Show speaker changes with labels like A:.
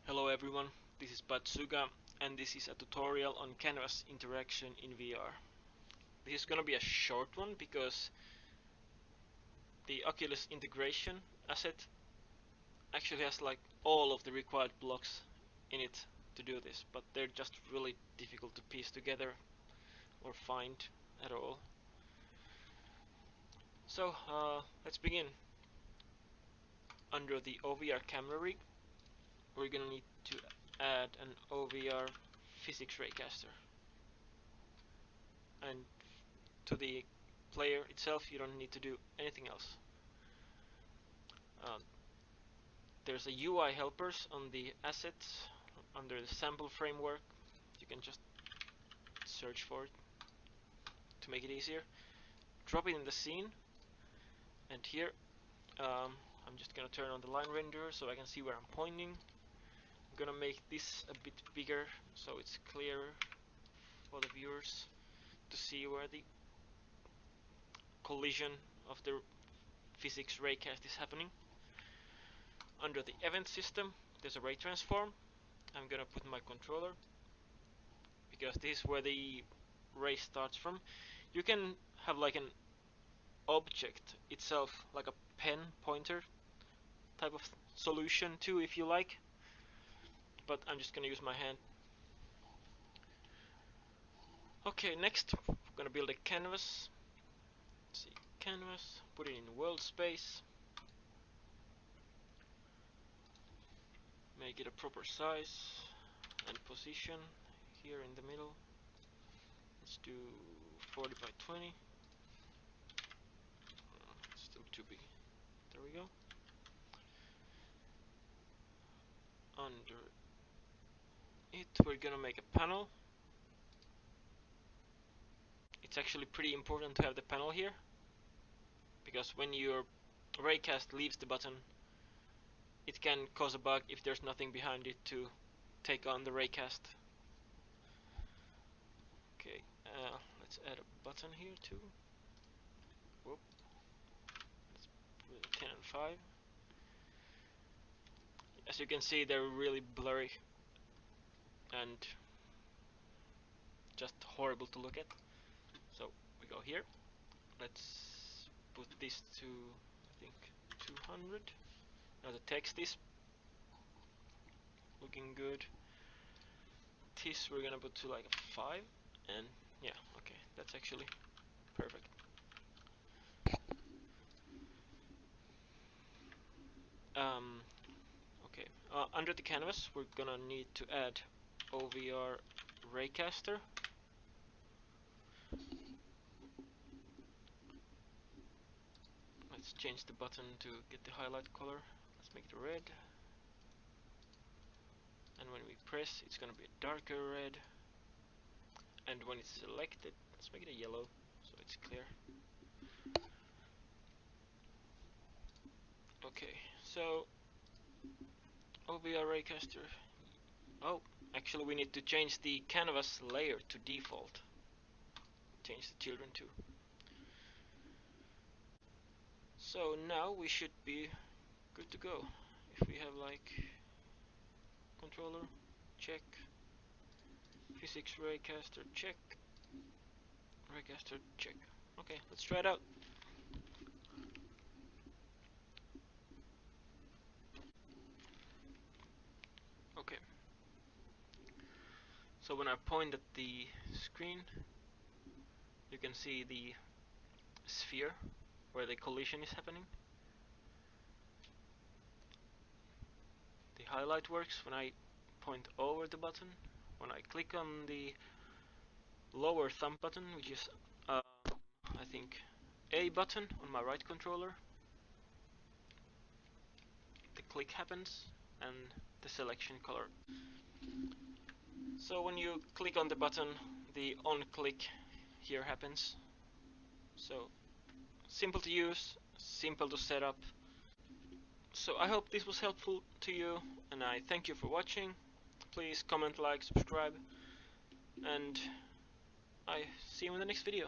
A: Hello everyone, this is Batsuga and this is a tutorial on canvas interaction in VR. This is gonna be a short one because the Oculus integration asset actually has like all of the required blocks in it to do this, but they're just really difficult to piece together or find at all. So let's begin. Under the OVR camera rig, we're gonna need to add an OVR physics raycaster. And to the player itself, you don't need to do anything else. There's a UI helpers on the assets under the sample framework. You can just search for it to make it easier. Drop it in the scene, and here I'm just gonna turn on the line renderer so I can see where I'm pointing. I'm gonna make this a bit bigger so it's clearer for the viewers to see where the collision of the physics raycast is happening. Under the event system, there's a ray transform. I'm gonna put my controller because this is where the ray starts from. You can have like an object itself, like a pen pointer type of solution too if you like, but I'm just gonna use my hand. Okay, next we're gonna build a canvas. Let's see, canvas, put it in world space, make it a proper size and position here in the middle. Let's do 40 by 20. Still too big. There we go. Under it, we're gonna make a panel. It's actually pretty important to have the panel here, because when your raycast leaves the button, it can cause a bug if there's nothing behind it to take on the raycast. Okay, let's add a button here too. Whoop. Let's put a 10 and 5. As you can see, they're really blurry and just horrible to look at. So we go here. Let's put this to, I think, 200. Now the text is looking good. This we're gonna put to like a 5, and yeah, okay, that's actually perfect. Okay, under the canvas we're gonna need to add OVR Raycaster. Let's change the button to get the highlight color. Let's make it red. And when we press, it's gonna be a darker red. And when it's selected, let's make it a yellow so it's clear. Okay, so OVR Raycaster. Oh, actually we need to change the canvas layer to default. Change the children too. So now we should be good to go. If we have like controller, check. Physics Raycaster, check. Raycaster, check. Okay, let's try it out. Okay. So when I point at the screen, you can see the sphere where the collision is happening. The highlight works when I point over the button. When I click on the lower thumb button, which is I think A button on my right controller, the click happens and the selection color. So when you click on the button, the on click here happens. So simple to use, simple to set up. So I hope this was helpful to you, and I thank you for watching. Please comment, like, subscribe, and I see you in the next video.